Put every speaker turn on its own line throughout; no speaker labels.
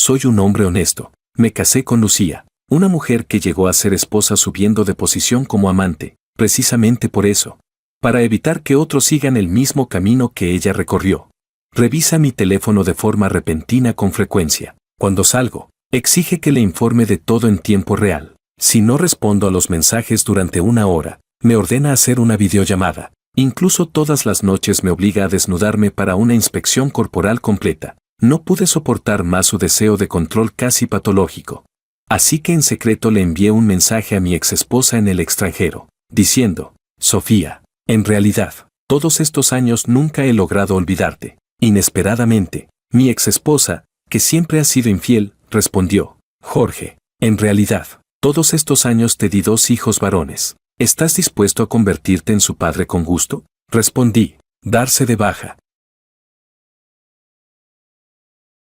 soy un hombre honesto. Me casé con Lucía, una mujer que llegó a ser esposa subiendo de posición como amante, precisamente por eso. Para evitar que otros sigan el mismo camino que ella recorrió. Revisa mi teléfono de forma repentina con frecuencia. Cuando salgo, exige que le informe de todo en tiempo real. Si no respondo a los mensajes durante una hora, me ordena hacer una videollamada. Incluso todas las noches me obliga a desnudarme para una inspección corporal completa. No pude soportar más su deseo de control casi patológico. Así que en secreto le envié un mensaje a mi exesposa en el extranjero, diciendo: Sofía, en realidad, todos estos años nunca he logrado olvidarte. Inesperadamente, mi exesposa, que siempre ha sido infiel, respondió: Jorge, en realidad, todos estos años te di 2 hijos varones. ¿Estás dispuesto a convertirte en su padre con gusto? Respondí: darse de baja.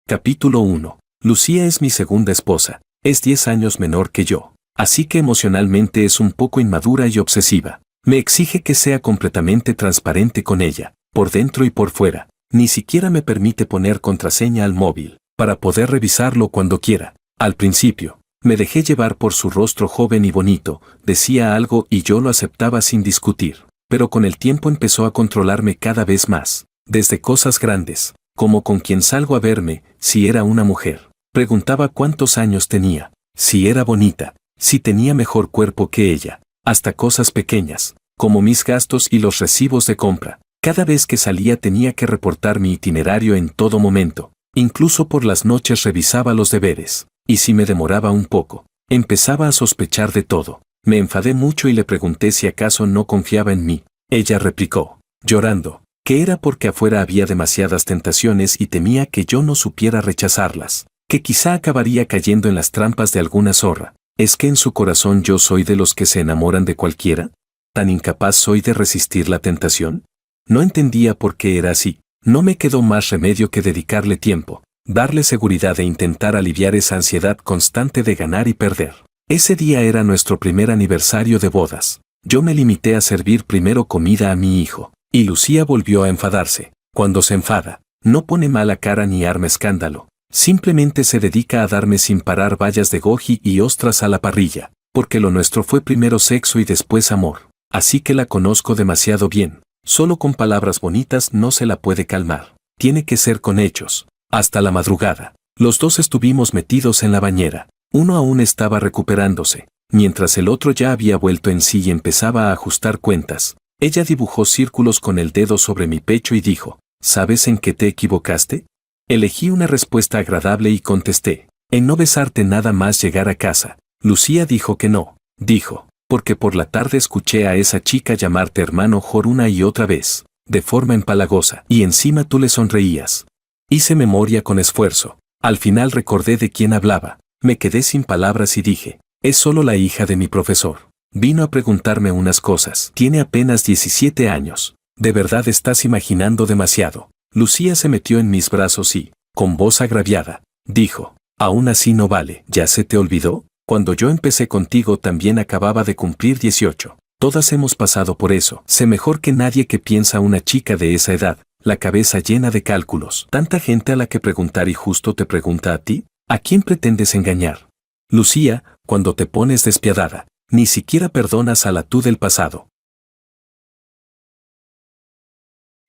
Capítulo 1. Lucía es mi segunda esposa. Es 10 años menor que yo. Así que emocionalmente es un poco inmadura y obsesiva. Me exige que sea completamente transparente con ella, por dentro y por fuera. Ni siquiera me permite poner contraseña al móvil, para poder revisarlo cuando quiera. Al principio, me dejé llevar por su rostro joven y bonito, decía algo y yo lo aceptaba sin discutir. Pero con el tiempo empezó a controlarme cada vez más. Desde cosas grandes, como con quien salgo a verme, si era una mujer. Preguntaba cuántos años tenía, si era bonita, si tenía mejor cuerpo que ella. Hasta cosas pequeñas, como mis gastos y los recibos de compra. Cada vez que salía tenía que reportar mi itinerario en todo momento. Incluso por las noches revisaba los deberes. Y si me demoraba un poco, empezaba a sospechar de todo. Me enfadé mucho y le pregunté si acaso no confiaba en mí. Ella replicó, llorando, que era porque afuera había demasiadas tentaciones y temía que yo no supiera rechazarlas, que quizá acabaría cayendo en las trampas de alguna zorra. ¿Es que en su corazón yo soy de los que se enamoran de cualquiera? ¿Tan incapaz soy de resistir la tentación? No entendía por qué era así. No me quedó más remedio que dedicarle tiempo, darle seguridad e intentar aliviar esa ansiedad constante de ganar y perder. Ese día era nuestro primer aniversario de bodas. Yo me limité a servir primero comida a mi hijo, y Lucía volvió a enfadarse. Cuando se enfada, no pone mala cara ni arma escándalo. Simplemente se dedica a darme sin parar bayas de goji y ostras a la parrilla, porque lo nuestro fue primero sexo y después amor. Así que la conozco demasiado bien. Solo con palabras bonitas no se la puede calmar. Tiene que ser con hechos. Hasta la madrugada. Los dos estuvimos metidos en la bañera. Uno aún estaba recuperándose, mientras el otro ya había vuelto en sí y empezaba a ajustar cuentas. Ella dibujó círculos con el dedo sobre mi pecho y dijo: ¿sabes en qué te equivocaste? Elegí una respuesta agradable y contesté: en no besarte nada más llegar a casa. Lucía dijo que no. Dijo: porque por la tarde escuché a esa chica llamarte hermano Jor una y otra vez, de forma empalagosa, y encima tú le sonreías. Hice memoria con esfuerzo. Al final recordé de quién hablaba. Me quedé sin palabras y dije: es solo la hija de mi profesor. Vino a preguntarme unas cosas. Tiene apenas 17 años. De verdad estás imaginando demasiado. Lucía se metió en mis brazos y, con voz agraviada, dijo: aún así no vale. ¿Ya se te olvidó? Cuando yo empecé contigo también acababa de cumplir 18. Todas hemos pasado por eso. Sé mejor que nadie que piensa una chica de esa edad, la cabeza llena de cálculos. Tanta gente a la que preguntar y justo te pregunta a ti. ¿A quién pretendes engañar? Lucía, cuando te pones despiadada, ni siquiera perdonas a la tú del pasado.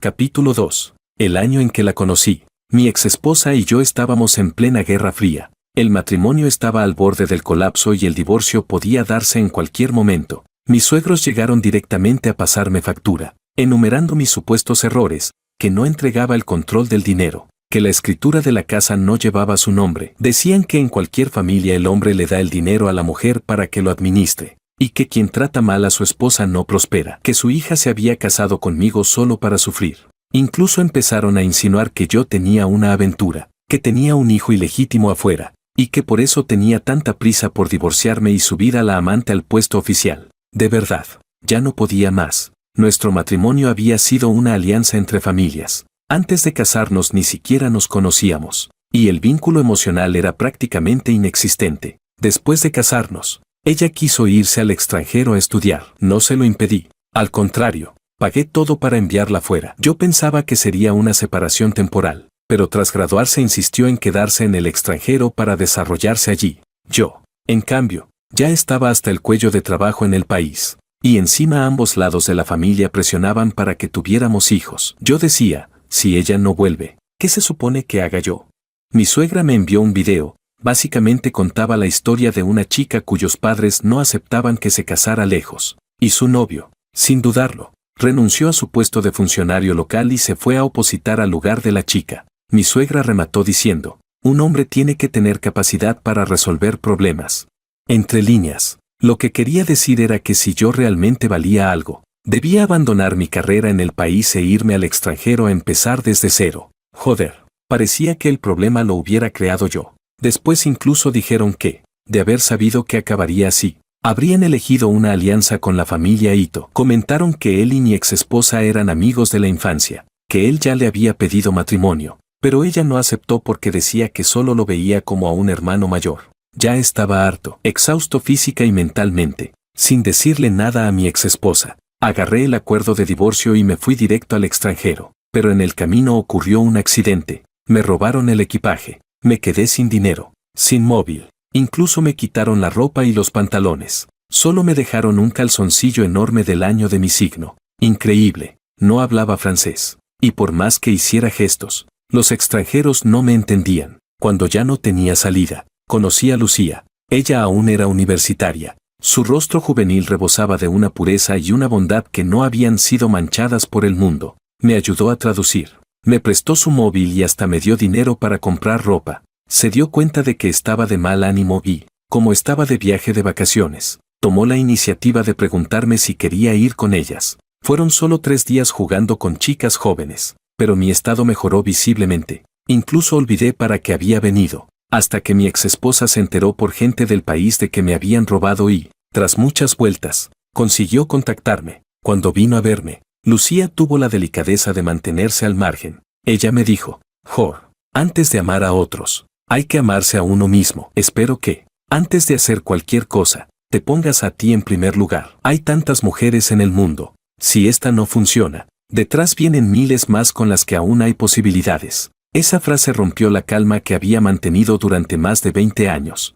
Capítulo 2. El año en que la conocí. Mi exesposa y yo estábamos en plena Guerra Fría. El matrimonio estaba al borde del colapso y el divorcio podía darse en cualquier momento. Mis suegros llegaron directamente a pasarme factura, enumerando mis supuestos errores, que no entregaba el control del dinero, que la escritura de la casa no llevaba su nombre. Decían que en cualquier familia el hombre le da el dinero a la mujer para que lo administre, y que quien trata mal a su esposa no prospera, que su hija se había casado conmigo solo para sufrir. Incluso empezaron a insinuar que yo tenía una aventura, que tenía un hijo ilegítimo afuera, y que por eso tenía tanta prisa por divorciarme y subir a la amante al puesto oficial. De verdad, ya no podía más. Nuestro matrimonio había sido una alianza entre familias. Antes de casarnos ni siquiera nos conocíamos, y el vínculo emocional era prácticamente inexistente. Después de casarnos, ella quiso irse al extranjero a estudiar. No se lo impedí. Al contrario, pagué todo para enviarla fuera. Yo pensaba que sería una separación temporal, pero tras graduarse insistió en quedarse en el extranjero para desarrollarse allí. Yo, en cambio, ya estaba hasta el cuello de trabajo en el país. Y encima ambos lados de la familia presionaban para que tuviéramos hijos. Yo decía, si ella no vuelve, ¿qué se supone que haga yo? Mi suegra me envió un video, básicamente contaba la historia de una chica cuyos padres no aceptaban que se casara lejos. Y su novio, sin dudarlo, renunció a su puesto de funcionario local y se fue a opositar al lugar de la chica. Mi suegra remató diciendo, un hombre tiene que tener capacidad para resolver problemas. Entre líneas, lo que quería decir era que si yo realmente valía algo, debía abandonar mi carrera en el país e irme al extranjero a empezar desde cero. Joder, parecía que el problema lo hubiera creado yo. Después incluso dijeron que, de haber sabido que acabaría así, habrían elegido una alianza con la familia Ito. Comentaron que él y mi exesposa eran amigos de la infancia, que él ya le había pedido matrimonio, pero ella no aceptó porque decía que solo lo veía como a un hermano mayor. Ya estaba harto, exhausto física y mentalmente. Sin decirle nada a mi exesposa, agarré el acuerdo de divorcio y me fui directo al extranjero, pero en el camino ocurrió un accidente. Me robaron el equipaje, me quedé sin dinero, sin móvil, incluso me quitaron la ropa y los pantalones. Solo me dejaron un calzoncillo enorme del año de mi signo. Increíble, no hablaba francés, y por más que hiciera gestos, los extranjeros no me entendían. Cuando ya no tenía salida, conocí a Lucía. Ella aún era universitaria. Su rostro juvenil rebosaba de una pureza y una bondad que no habían sido manchadas por el mundo. Me ayudó a traducir. Me prestó su móvil y hasta me dio dinero para comprar ropa. Se dio cuenta de que estaba de mal ánimo y, como estaba de viaje de vacaciones, tomó la iniciativa de preguntarme si quería ir con ellas. Fueron solo 3 días jugando con chicas jóvenes, pero mi estado mejoró visiblemente. Incluso olvidé para qué había venido, hasta que mi exesposa se enteró por gente del país de que me habían robado y, tras muchas vueltas, consiguió contactarme. Cuando vino a verme, Lucía tuvo la delicadeza de mantenerse al margen. Ella me dijo, Jor, antes de amar a otros, hay que amarse a uno mismo. Espero que, antes de hacer cualquier cosa, te pongas a ti en primer lugar. Hay tantas mujeres en el mundo. Si esta no funciona, detrás vienen miles más con las que aún hay posibilidades. Esa frase rompió la calma que había mantenido durante más de 20 años.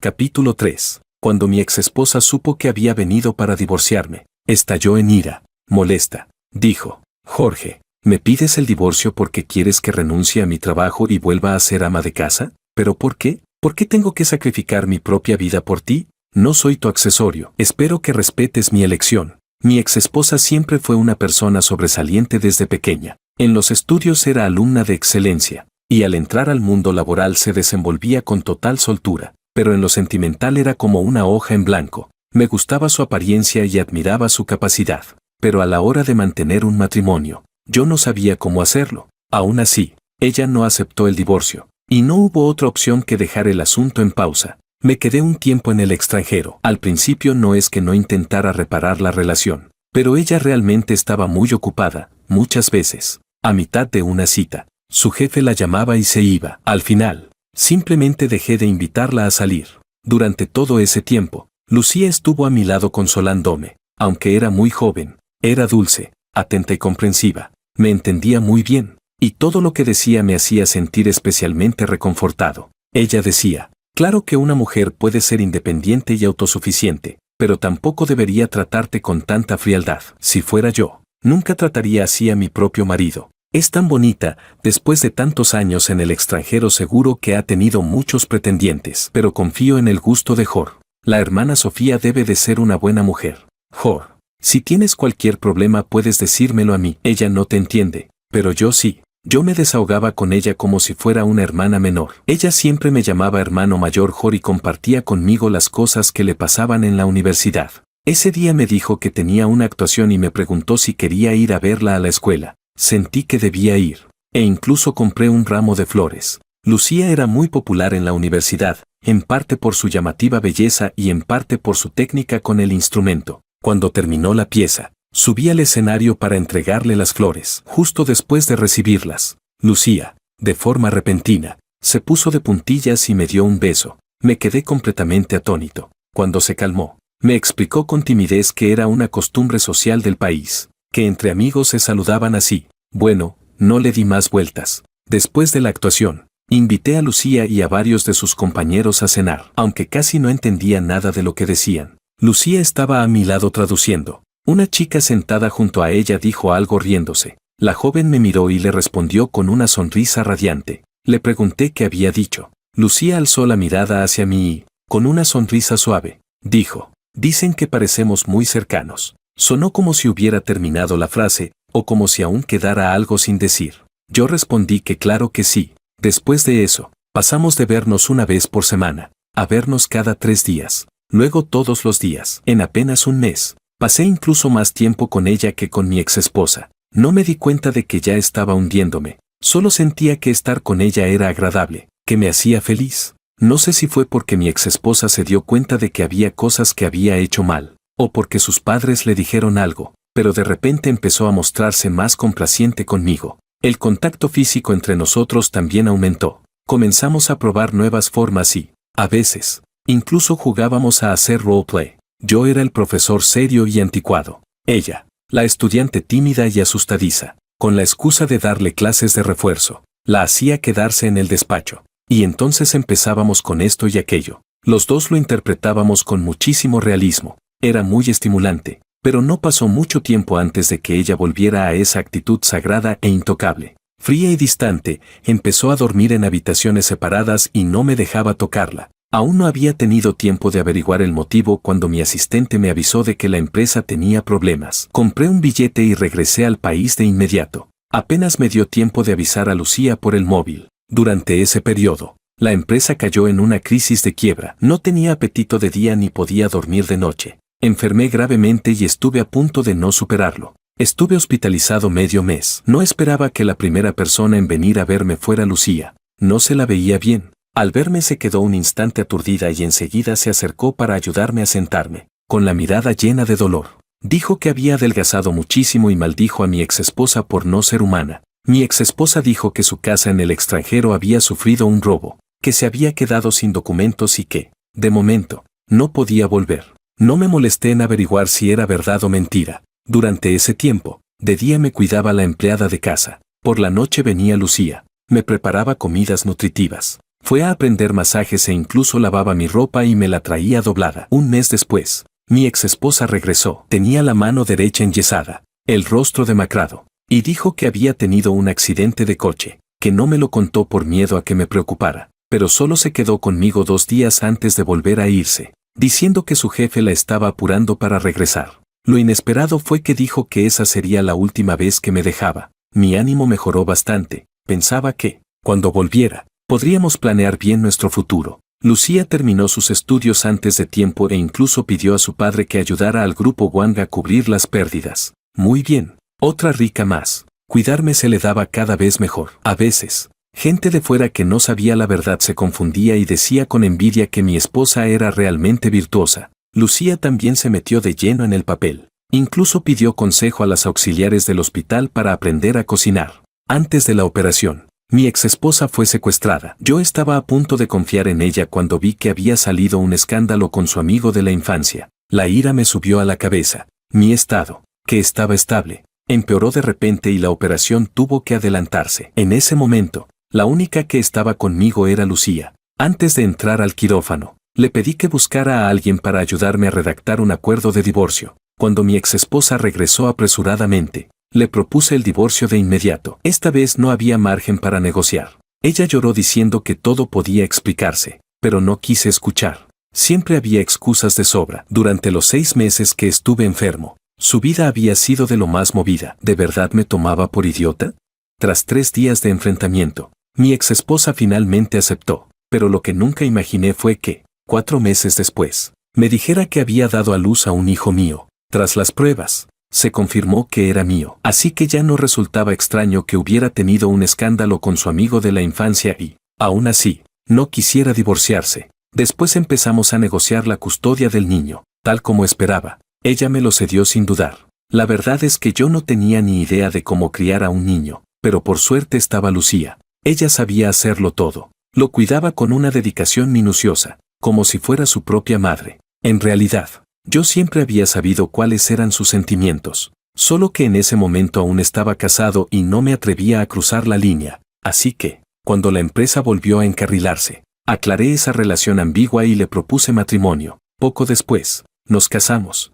Capítulo 3. Cuando mi exesposa supo que había venido para divorciarme, estalló en ira, molesta. Dijo, Jorge, ¿me pides el divorcio porque quieres que renuncie a mi trabajo y vuelva a ser ama de casa? ¿Pero por qué? ¿Por qué tengo que sacrificar mi propia vida por ti? No soy tu accesorio. Espero que respetes mi elección. Mi exesposa siempre fue una persona sobresaliente desde pequeña. En los estudios era alumna de excelencia, y al entrar al mundo laboral se desenvolvía con total soltura, pero en lo sentimental era como una hoja en blanco. Me gustaba su apariencia y admiraba su capacidad, pero a la hora de mantener un matrimonio, yo no sabía cómo hacerlo. Aún así, ella no aceptó el divorcio, y no hubo otra opción que dejar el asunto en pausa. Me quedé un tiempo en el extranjero. Al principio no es que no intentara reparar la relación, pero ella realmente estaba muy ocupada. Muchas veces, a mitad de una cita, su jefe la llamaba y se iba. Al final, simplemente dejé de invitarla a salir. Durante todo ese tiempo, Lucía estuvo a mi lado consolándome. Aunque era muy joven, era dulce, atenta y comprensiva. Me entendía muy bien, y todo lo que decía me hacía sentir especialmente reconfortado. Ella decía, claro que una mujer puede ser independiente y autosuficiente, pero tampoco debería tratarte con tanta frialdad. Si fuera yo, nunca trataría así a mi propio marido. Es tan bonita, después de tantos años en el extranjero seguro que ha tenido muchos pretendientes, pero confío en el gusto de Jor. La hermana Sofía debe de ser una buena mujer. Jor, si tienes cualquier problema puedes decírmelo a mí. Ella no te entiende, pero yo sí. Yo me desahogaba con ella como si fuera una hermana menor. Ella siempre me llamaba hermano mayor Jor y compartía conmigo las cosas que le pasaban en la universidad. Ese día me dijo que tenía una actuación y me preguntó si quería ir a verla a la escuela. Sentí que debía ir, e incluso compré un ramo de flores. Lucía era muy popular en la universidad, en parte por su llamativa belleza y en parte por su técnica con el instrumento. Cuando terminó la pieza, subí al escenario para entregarle las flores. Justo después de recibirlas, Lucía, de forma repentina, se puso de puntillas y me dio un beso. Me quedé completamente atónito. Cuando se calmó, me explicó con timidez que era una costumbre social del país, que entre amigos se saludaban así. Bueno, no le di más vueltas. Después de la actuación, invité a Lucía y a varios de sus compañeros a cenar, aunque casi no entendía nada de lo que decían. Lucía estaba a mi lado traduciendo. Una chica sentada junto a ella dijo algo riéndose. La joven me miró y le respondió con una sonrisa radiante. Le pregunté qué había dicho. Lucía alzó la mirada hacia mí y, con una sonrisa suave, dijo: dicen que parecemos muy cercanos. Sonó como si hubiera terminado la frase, o como si aún quedara algo sin decir. Yo respondí que claro que sí. Después de eso, pasamos de vernos una vez por semana, a vernos cada 3 días, luego todos los días. En apenas un mes, pasé incluso más tiempo con ella que con mi exesposa. No me di cuenta de que ya estaba hundiéndome. Solo sentía que estar con ella era agradable, que me hacía feliz. No sé si fue porque mi exesposa se dio cuenta de que había cosas que había hecho mal, o porque sus padres le dijeron algo, pero de repente empezó a mostrarse más complaciente conmigo. El contacto físico entre nosotros también aumentó. Comenzamos a probar nuevas formas y, a veces, incluso jugábamos a hacer roleplay. Yo era el profesor serio y anticuado. Ella, la estudiante tímida y asustadiza. Con la excusa de darle clases de refuerzo, la hacía quedarse en el despacho. Y entonces empezábamos con esto y aquello. Los dos lo interpretábamos con muchísimo realismo. Era muy estimulante, pero no pasó mucho tiempo antes de que ella volviera a esa actitud sagrada e intocable. Fría y distante, empezó a dormir en habitaciones separadas y no me dejaba tocarla. Aún no había tenido tiempo de averiguar el motivo cuando mi asistente me avisó de que la empresa tenía problemas. Compré un billete y regresé al país de inmediato. Apenas me dio tiempo de avisar a Lucía por el móvil. Durante ese periodo, la empresa cayó en una crisis de quiebra. No tenía apetito de día ni podía dormir de noche. Enfermé gravemente y estuve a punto de no superarlo. Estuve hospitalizado medio mes. No esperaba que la primera persona en venir a verme fuera Lucía. No se la veía bien. Al verme se quedó un instante aturdida y enseguida se acercó para ayudarme a sentarme, con la mirada llena de dolor. Dijo que había adelgazado muchísimo y maldijo a mi exesposa por no ser humana. Mi exesposa dijo que su casa en el extranjero había sufrido un robo, que se había quedado sin documentos y que, de momento, no podía volver. No me molesté en averiguar si era verdad o mentira. Durante ese tiempo, de día me cuidaba la empleada de casa. Por la noche venía Lucía, me preparaba comidas nutritivas. Fue a aprender masajes e incluso lavaba mi ropa y me la traía doblada. Un mes después, mi exesposa regresó. Tenía la mano derecha enyesada, el rostro demacrado, y dijo que había tenido un accidente de coche, que no me lo contó por miedo a que me preocupara, pero solo se quedó conmigo 2 días antes de volver a irse, diciendo que su jefe la estaba apurando para regresar. Lo inesperado fue que dijo que esa sería la última vez que me dejaba. Mi ánimo mejoró bastante. Pensaba que, cuando volviera, podríamos planear bien nuestro futuro. Lucía terminó sus estudios antes de tiempo e incluso pidió a su padre que ayudara al grupo Wang a cubrir las pérdidas. Muy bien. Otra rica más. Cuidarme se le daba cada vez mejor. A veces, gente de fuera que no sabía la verdad se confundía y decía con envidia que mi esposa era realmente virtuosa. Lucía también se metió de lleno en el papel. Incluso pidió consejo a las auxiliares del hospital para aprender a cocinar. Antes de la operación, mi exesposa fue secuestrada. Yo estaba a punto de confiar en ella cuando vi que había salido un escándalo con su amigo de la infancia. La ira me subió a la cabeza. Mi estado, que estaba estable, empeoró de repente y la operación tuvo que adelantarse. En ese momento, la única que estaba conmigo era Lucía. Antes de entrar al quirófano, le pedí que buscara a alguien para ayudarme a redactar un acuerdo de divorcio. Cuando mi exesposa regresó apresuradamente, le propuse el divorcio de inmediato. Esta vez no había margen para negociar. Ella lloró diciendo que todo podía explicarse, pero no quise escuchar. Siempre había excusas de sobra. Durante los 6 meses que estuve enfermo, su vida había sido de lo más movida. ¿De verdad me tomaba por idiota? Tras 3 días de enfrentamiento, mi exesposa finalmente aceptó, pero lo que nunca imaginé fue que, 4 meses después, me dijera que había dado a luz a un hijo mío. Tras las pruebas, se confirmó que era mío. Así que ya no resultaba extraño que hubiera tenido un escándalo con su amigo de la infancia y, aún así, no quisiera divorciarse. Después empezamos a negociar la custodia del niño, tal como esperaba. Ella me lo cedió sin dudar. La verdad es que yo no tenía ni idea de cómo criar a un niño, pero por suerte estaba Lucía. Ella sabía hacerlo todo. Lo cuidaba con una dedicación minuciosa, como si fuera su propia madre. En realidad, yo siempre había sabido cuáles eran sus sentimientos. Solo que en ese momento aún estaba casado y no me atrevía a cruzar la línea, así que, cuando la empresa volvió a encarrilarse, aclaré esa relación ambigua y le propuse matrimonio. Poco después, nos casamos.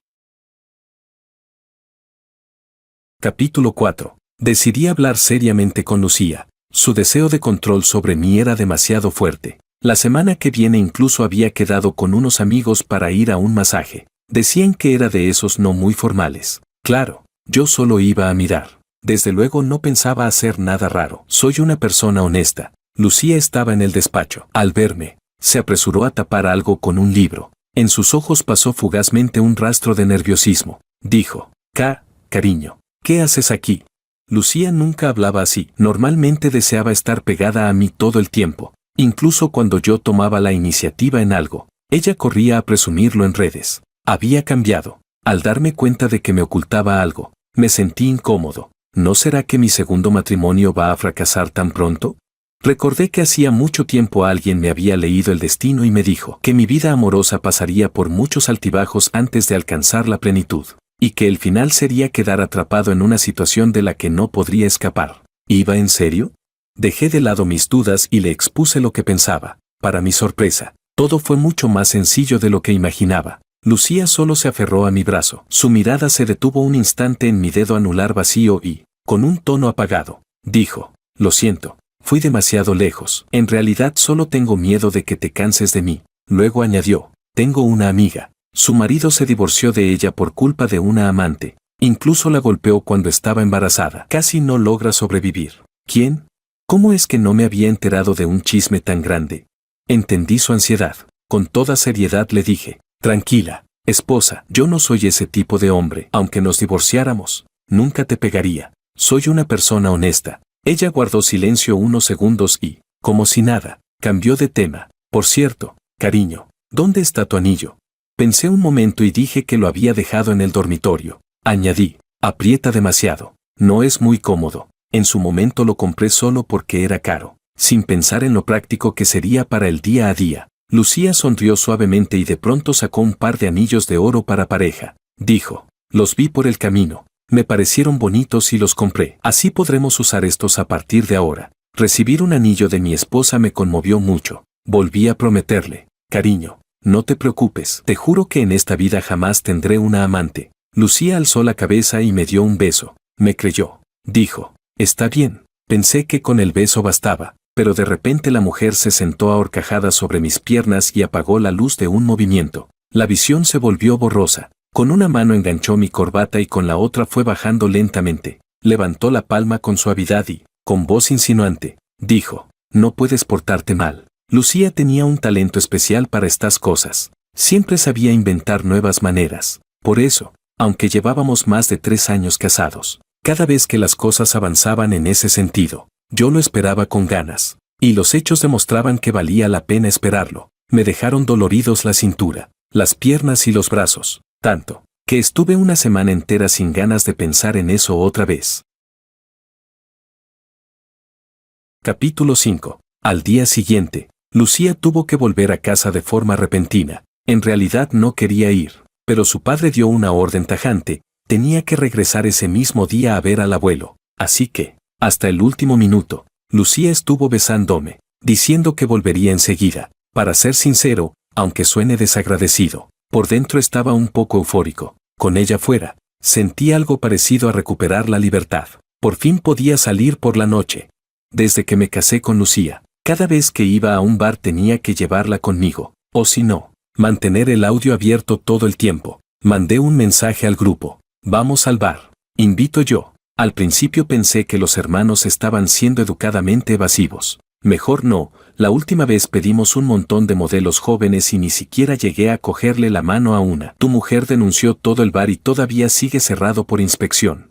Capítulo 4. Decidí hablar seriamente con Lucía. Su deseo de control sobre mí era demasiado fuerte. La semana que viene incluso había quedado con unos amigos para ir a un masaje. Decían que era de esos no muy formales. Claro, yo solo iba a mirar. Desde luego no pensaba hacer nada raro. Soy una persona honesta. Lucía estaba en el despacho. Al verme, se apresuró a tapar algo con un libro. En sus ojos pasó fugazmente un rastro de nerviosismo. Dijo, cariño, ¿qué haces aquí? Lucía nunca hablaba así. Normalmente deseaba estar pegada a mí todo el tiempo. Incluso cuando yo tomaba la iniciativa en algo, ella corría a presumirlo en redes. Había cambiado. Al darme cuenta de que me ocultaba algo, me sentí incómodo. ¿No será que mi segundo matrimonio va a fracasar tan pronto? Recordé que hacía mucho tiempo alguien me había leído el destino y me dijo que mi vida amorosa pasaría por muchos altibajos antes de alcanzar la plenitud, y que el final sería quedar atrapado en una situación de la que no podría escapar. ¿Iba en serio? Dejé de lado mis dudas y le expuse lo que pensaba. Para mi sorpresa, todo fue mucho más sencillo de lo que imaginaba. Lucía solo se aferró a mi brazo. Su mirada se detuvo un instante en mi dedo anular vacío y, con un tono apagado, dijo, lo siento. Fui demasiado lejos. En realidad solo tengo miedo de que te canses de mí. Luego añadió, tengo una amiga. Su marido se divorció de ella por culpa de una amante. Incluso la golpeó cuando estaba embarazada. Casi no logra sobrevivir. ¿Quién? ¿Cómo es que no me había enterado de un chisme tan grande? Entendí su ansiedad. Con toda seriedad le dije, tranquila, esposa, yo no soy ese tipo de hombre. Aunque nos divorciáramos, nunca te pegaría. Soy una persona honesta. Ella guardó silencio unos segundos y, como si nada, cambió de tema. Por cierto, cariño, ¿dónde está tu anillo? Pensé un momento y dije que lo había dejado en el dormitorio. Añadí, aprieta demasiado. No es muy cómodo. En su momento lo compré solo porque era caro, sin pensar en lo práctico que sería para el día a día. Lucía sonrió suavemente y de pronto sacó un par de anillos de oro para pareja. Dijo, los vi por el camino. Me parecieron bonitos y los compré. Así podremos usar estos a partir de ahora. Recibir un anillo de mi esposa me conmovió mucho. Volví a prometerle, cariño, no te preocupes. Te juro que en esta vida jamás tendré una amante. Lucía alzó la cabeza y me dio un beso. Me creyó. Dijo, está bien. Pensé que con el beso bastaba, pero de repente la mujer se sentó ahorcajada sobre mis piernas y apagó la luz de un movimiento. La visión se volvió borrosa. Con una mano enganchó mi corbata y con la otra fue bajando lentamente. Levantó la palma con suavidad y, con voz insinuante, dijo, no puedes portarte mal. Lucía tenía un talento especial para estas cosas. Siempre sabía inventar nuevas maneras. Por eso, aunque llevábamos más de 3 años casados, cada vez que las cosas avanzaban en ese sentido, yo lo esperaba con ganas. Y los hechos demostraban que valía la pena esperarlo. Me dejaron doloridos la cintura, las piernas y los brazos. Tanto, que estuve una semana entera sin ganas de pensar en eso otra vez. Capítulo 5. Al día siguiente, Lucía tuvo que volver a casa de forma repentina. En realidad no quería ir, pero su padre dio una orden tajante, tenía que regresar ese mismo día a ver al abuelo. Así que, hasta el último minuto, Lucía estuvo besándome, diciendo que volvería enseguida. Para ser sincero, aunque suene desagradecido, por dentro estaba un poco eufórico. Con ella fuera, sentí algo parecido a recuperar la libertad. Por fin podía salir por la noche. Desde que me casé con Lucía, cada vez que iba a un bar tenía que llevarla conmigo, o si no, mantener el audio abierto todo el tiempo. Mandé un mensaje al grupo. Vamos al bar. Invito yo. Al principio pensé que los hermanos estaban siendo educadamente evasivos. Mejor no, la última vez pedimos un montón de modelos jóvenes y ni siquiera llegué a cogerle la mano a una. Tu mujer denunció todo el bar y todavía sigue cerrado por inspección.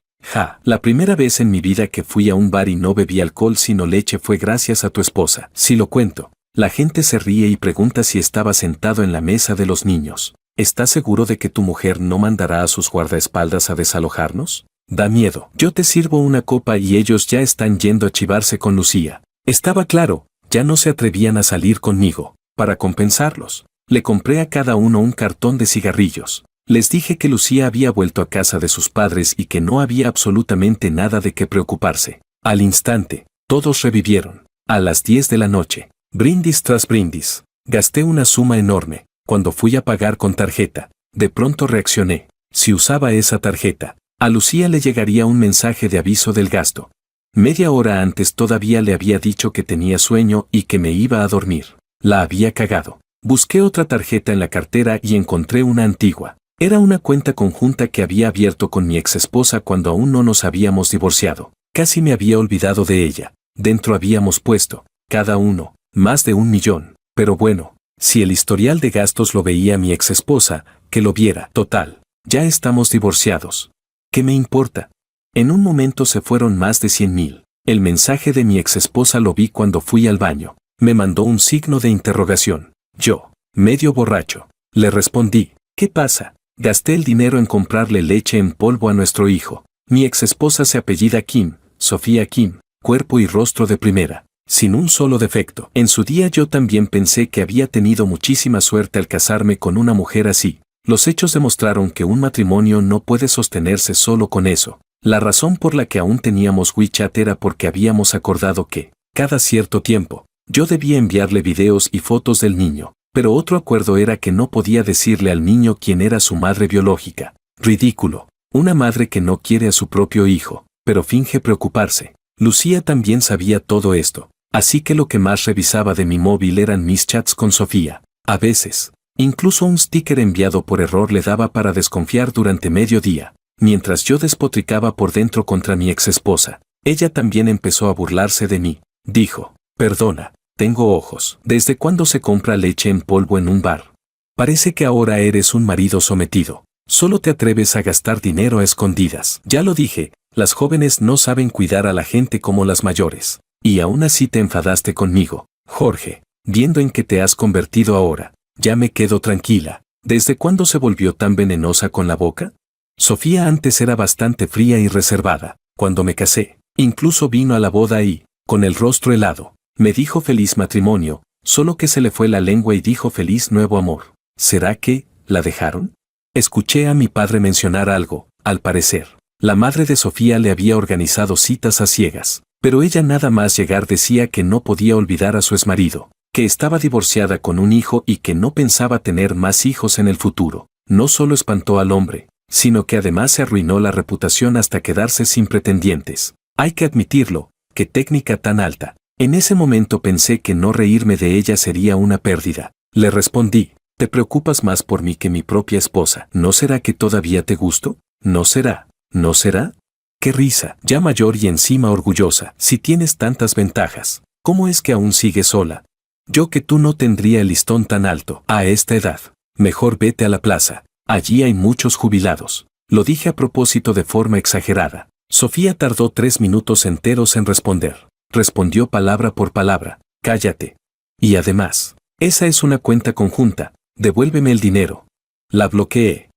La primera vez en mi vida que fui a un bar y no bebí alcohol sino leche fue gracias a tu esposa. Si lo cuento, la gente se ríe y pregunta si estaba sentado en la mesa de los niños. ¿Estás seguro de que tu mujer no mandará a sus guardaespaldas a desalojarnos? Da miedo. Yo te sirvo una copa y ellos ya están yendo a chivarse con Lucía. Estaba claro, ya no se atrevían a salir conmigo. Para compensarlos, le compré a cada uno un cartón de cigarrillos. Les dije que Lucía había vuelto a casa de sus padres y que no había absolutamente nada de qué preocuparse. Al instante, todos revivieron. A las 10 de la noche, brindis tras brindis. Gasté una suma enorme. Cuando fui a pagar con tarjeta, de pronto reaccioné. Si usaba esa tarjeta, a Lucía le llegaría un mensaje de aviso del gasto. Media hora antes todavía le había dicho que tenía sueño y que me iba a dormir. La había cagado. Busqué otra tarjeta en la cartera y encontré una antigua. Era una cuenta conjunta que había abierto con mi exesposa cuando aún no nos habíamos divorciado. Casi me había olvidado de ella. Dentro habíamos puesto, cada uno, más de 1 millón. Pero bueno, si el historial de gastos lo veía mi exesposa, que lo viera. Total, ya estamos divorciados. ¿Qué me importa? En un momento se fueron más de 100,000. El mensaje de mi exesposa lo vi cuando fui al baño. Me mandó un signo de interrogación. Yo, medio borracho, le respondí, ¿qué pasa? Gasté el dinero en comprarle leche en polvo a nuestro hijo. Mi exesposa se apellida Kim, Sofía Kim, cuerpo y rostro de primera, sin un solo defecto. En su día yo también pensé que había tenido muchísima suerte al casarme con una mujer así. Los hechos demostraron que un matrimonio no puede sostenerse solo con eso. La razón por la que aún teníamos WeChat era porque habíamos acordado que, cada cierto tiempo, yo debía enviarle videos y fotos del niño, pero otro acuerdo era que no podía decirle al niño quién era su madre biológica. Ridículo. Una madre que no quiere a su propio hijo, pero finge preocuparse. Lucía también sabía todo esto, así que lo que más revisaba de mi móvil eran mis chats con Sofía. A veces, incluso un sticker enviado por error le daba para desconfiar durante medio día. Mientras yo despotricaba por dentro contra mi exesposa, ella también empezó a burlarse de mí. Dijo, perdona, tengo ojos. ¿Desde cuándo se compra leche en polvo en un bar? Parece que ahora eres un marido sometido. Solo te atreves a gastar dinero a escondidas. Ya lo dije, las jóvenes no saben cuidar a la gente como las mayores. Y aún así te enfadaste conmigo, Jorge, viendo en qué te has convertido ahora. Ya me quedo tranquila. ¿Desde cuándo se volvió tan venenosa con la boca? Sofía antes era bastante fría y reservada. Cuando me casé, incluso vino a la boda y, con el rostro helado, me dijo feliz matrimonio, solo que se le fue la lengua y dijo feliz nuevo amor. ¿Será que la dejaron? Escuché a mi padre mencionar algo, al parecer. La madre de Sofía le había organizado citas a ciegas, pero ella nada más llegar decía que no podía olvidar a su exmarido, que estaba divorciada con un hijo y que no pensaba tener más hijos en el futuro. No solo espantó al hombre, sino que además se arruinó la reputación hasta quedarse sin pretendientes. Hay que admitirlo, qué técnica tan alta. En ese momento pensé que no reírme de ella sería una pérdida. Le respondí, ¿te preocupas más por mí que mi propia esposa? ¿No será que todavía te gusto? ¿No será? ¿No será? ¡Qué risa! Ya mayor y encima orgullosa. Si tienes tantas ventajas, ¿cómo es que aún sigues sola? Yo que tú no tendría el listón tan alto a esta edad. Mejor vete a la plaza. Allí hay muchos jubilados. Lo dije a propósito de forma exagerada. Sofía tardó 3 minutos enteros en responder. Respondió palabra por palabra. Cállate. Y además, esa es una cuenta conjunta. Devuélveme el dinero. La bloqueé.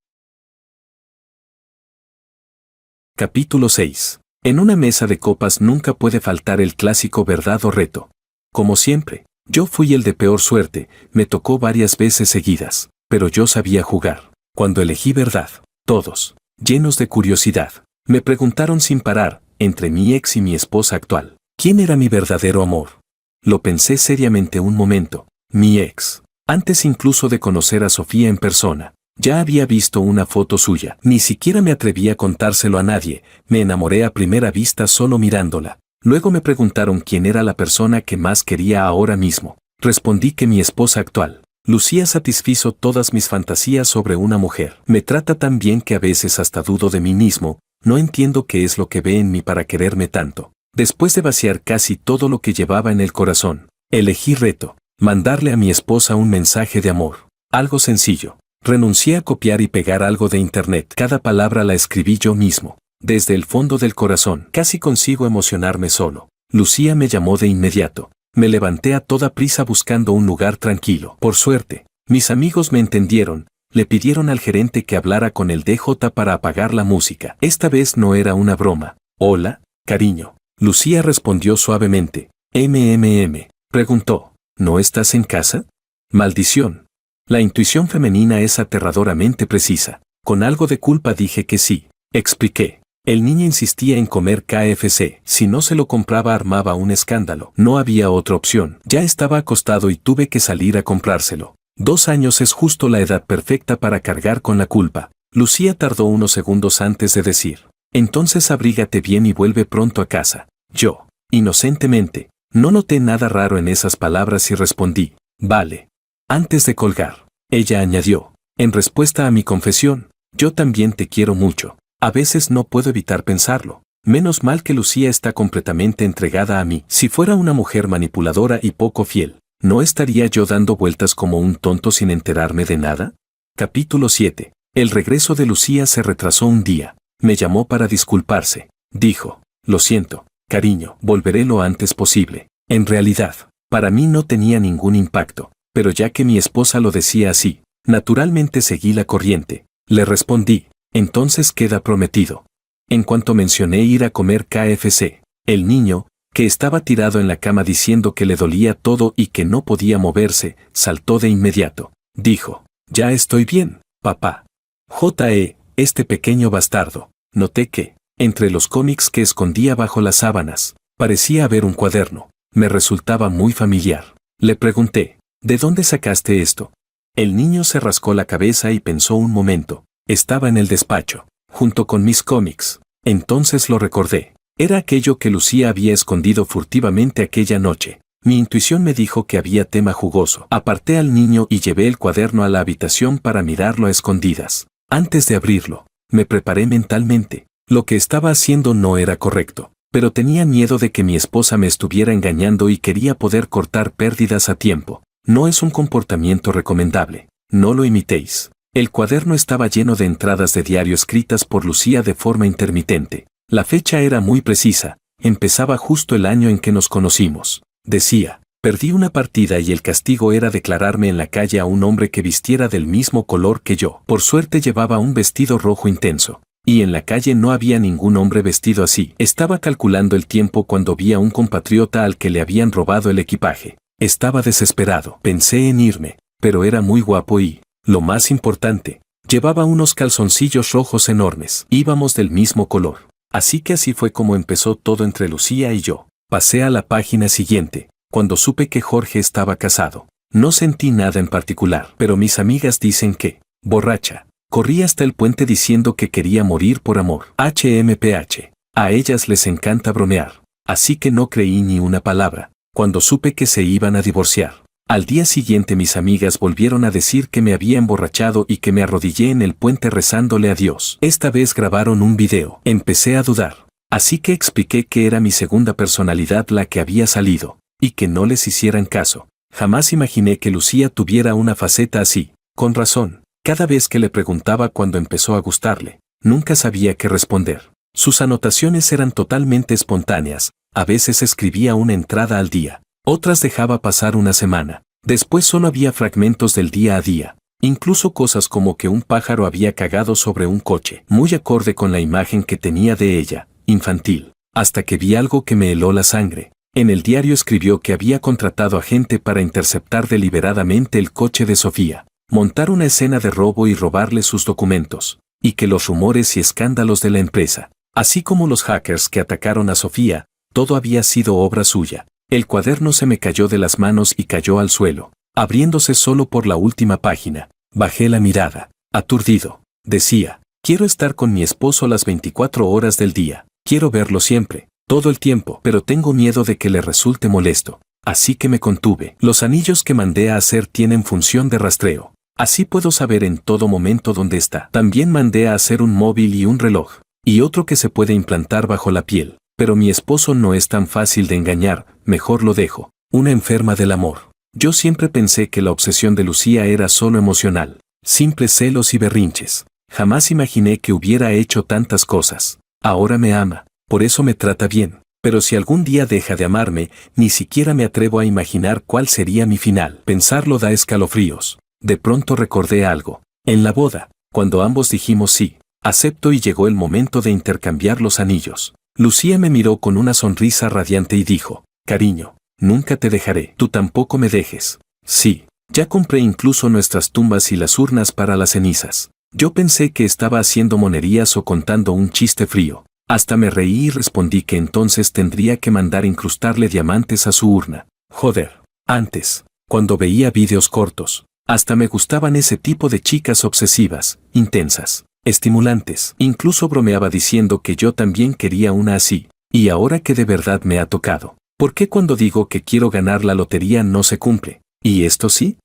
Capítulo 6. En una mesa de copas nunca puede faltar el clásico verdad o reto. Como siempre, yo fui el de peor suerte, me tocó varias veces seguidas, pero yo sabía jugar. Cuando elegí verdad, todos, llenos de curiosidad, me preguntaron sin parar, entre mi ex y mi esposa actual, ¿quién era mi verdadero amor? Lo pensé seriamente un momento. Mi ex. Antes incluso de conocer a Sofía en persona, ya había visto una foto suya. Ni siquiera me atreví a contárselo a nadie, me enamoré a primera vista solo mirándola. Luego me preguntaron quién era la persona que más quería ahora mismo. Respondí que mi esposa actual. Lucía satisfizo todas mis fantasías sobre una mujer. Me trata tan bien que a veces hasta dudo de mí mismo, no entiendo qué es lo que ve en mí para quererme tanto. Después de vaciar casi todo lo que llevaba en el corazón, elegí reto, mandarle a mi esposa un mensaje de amor. Algo sencillo. Renuncié a copiar y pegar algo de internet. Cada palabra la escribí yo mismo. Desde el fondo del corazón. Casi consigo emocionarme solo. Lucía me llamó de inmediato. Me levanté a toda prisa buscando un lugar tranquilo. Por suerte, mis amigos me entendieron. Le pidieron al gerente que hablara con el DJ para apagar la música. Esta vez no era una broma. Hola, cariño. Lucía respondió suavemente. Preguntó. ¿No estás en casa? Maldición. La intuición femenina es aterradoramente precisa. Con algo de culpa dije que sí. Expliqué. El niño insistía en comer KFC. Si no se lo compraba armaba un escándalo. No había otra opción. Ya estaba acostado y tuve que salir a comprárselo. 2 años es justo la edad perfecta para cargar con la culpa. Lucía tardó unos segundos antes de decir. Entonces abrígate bien y vuelve pronto a casa. Yo, inocentemente, no noté nada raro en esas palabras y respondí. Vale. Antes de colgar, ella añadió. En respuesta a mi confesión, yo también te quiero mucho. A veces no puedo evitar pensarlo. Menos mal que Lucía está completamente entregada a mí. Si fuera una mujer manipuladora y poco fiel, ¿no estaría yo dando vueltas como un tonto sin enterarme de nada? Capítulo 7. El regreso de Lucía se retrasó un día. Me llamó para disculparse. Dijo, lo siento, cariño, volveré lo antes posible. En realidad, para mí no tenía ningún impacto, pero ya que mi esposa lo decía así, naturalmente seguí la corriente. Le respondí, entonces queda prometido. En cuanto mencioné ir a comer KFC, el niño, que estaba tirado en la cama diciendo que le dolía todo y que no podía moverse, saltó de inmediato. Dijo, ya estoy bien, papá. Este pequeño bastardo. Noté que, entre los cómics que escondía bajo las sábanas, parecía haber un cuaderno. Me resultaba muy familiar. Le pregunté, ¿de dónde sacaste esto? El niño se rascó la cabeza y pensó un momento. Estaba en el despacho, junto con mis cómics. Entonces lo recordé. Era aquello que Lucía había escondido furtivamente aquella noche. Mi intuición me dijo que había tema jugoso. Aparté al niño y llevé el cuaderno a la habitación para mirarlo a escondidas. Antes de abrirlo, me preparé mentalmente. Lo que estaba haciendo no era correcto, pero tenía miedo de que mi esposa me estuviera engañando y quería poder cortar pérdidas a tiempo. No es un comportamiento recomendable. No lo imitéis. El cuaderno estaba lleno de entradas de diario escritas por Lucía de forma intermitente. La fecha era muy precisa. Empezaba justo el año en que nos conocimos. Decía, perdí una partida y el castigo era declararme en la calle a un hombre que vistiera del mismo color que yo. Por suerte llevaba un vestido rojo intenso. Y en la calle no había ningún hombre vestido así. Estaba calculando el tiempo cuando vi a un compatriota al que le habían robado el equipaje. Estaba desesperado. Pensé en irme, pero era muy guapo y, lo más importante, llevaba unos calzoncillos rojos enormes. Íbamos del mismo color. Así que así fue como empezó todo entre Lucía y yo. Pasé a la página siguiente, cuando supe que Jorge estaba casado. No sentí nada en particular, pero mis amigas dicen que, borracha, corrí hasta el puente diciendo que quería morir por amor. HMPH. A ellas les encanta bromear, así que no creí ni una palabra. Cuando supe que se iban a divorciar, al día siguiente mis amigas volvieron a decir que me había emborrachado y que me arrodillé en el puente rezándole a Dios. Esta vez grabaron un video. Empecé a dudar. Así que expliqué que era mi segunda personalidad la que había salido, y que no les hicieran caso. Jamás imaginé que Lucía tuviera una faceta así. Con razón, cada vez que le preguntaba cuando empezó a gustarle, nunca sabía qué responder. Sus anotaciones eran totalmente espontáneas. A veces escribía una entrada al día, otras dejaba pasar una semana. Después solo había fragmentos del día a día. Incluso cosas como que un pájaro había cagado sobre un coche, muy acorde con la imagen que tenía de ella, infantil, hasta que vi algo que me heló la sangre. En el diario escribió que había contratado a gente para interceptar deliberadamente el coche de Sofía, montar una escena de robo y robarle sus documentos, y que los rumores y escándalos de la empresa, así como los hackers que atacaron a Sofía, todo había sido obra suya. El cuaderno se me cayó de las manos y cayó al suelo, abriéndose solo por la última página. Bajé la mirada, aturdido. Decía, quiero estar con mi esposo las 24 horas del día. Quiero verlo siempre, todo el tiempo, pero tengo miedo de que le resulte molesto. Así que me contuve. Los anillos que mandé a hacer tienen función de rastreo. Así puedo saber en todo momento dónde está. También mandé a hacer un móvil y un reloj, y otro que se puede implantar bajo la piel. Pero mi esposo no es tan fácil de engañar, mejor lo dejo. Una enferma del amor. Yo siempre pensé que la obsesión de Lucía era solo emocional, simples celos y berrinches. Jamás imaginé que hubiera hecho tantas cosas. Ahora me ama, por eso me trata bien. Pero si algún día deja de amarme, ni siquiera me atrevo a imaginar cuál sería mi final. Pensarlo da escalofríos. De pronto recordé algo. En la boda, cuando ambos dijimos sí, acepto y llegó el momento de intercambiar los anillos. Lucía me miró con una sonrisa radiante y dijo, cariño, nunca te dejaré, tú tampoco me dejes. Sí, ya compré incluso nuestras tumbas y las urnas para las cenizas. Yo pensé que estaba haciendo monerías o contando un chiste frío. Hasta me reí y respondí que entonces tendría que mandar incrustarle diamantes a su urna. Joder. Antes, cuando veía vídeos cortos, hasta me gustaban ese tipo de chicas obsesivas, intensas, estimulantes. Incluso bromeaba diciendo que yo también quería una así. Y ahora que de verdad me ha tocado, ¿por qué cuando digo que quiero ganar la lotería no se cumple? ¿Y esto sí?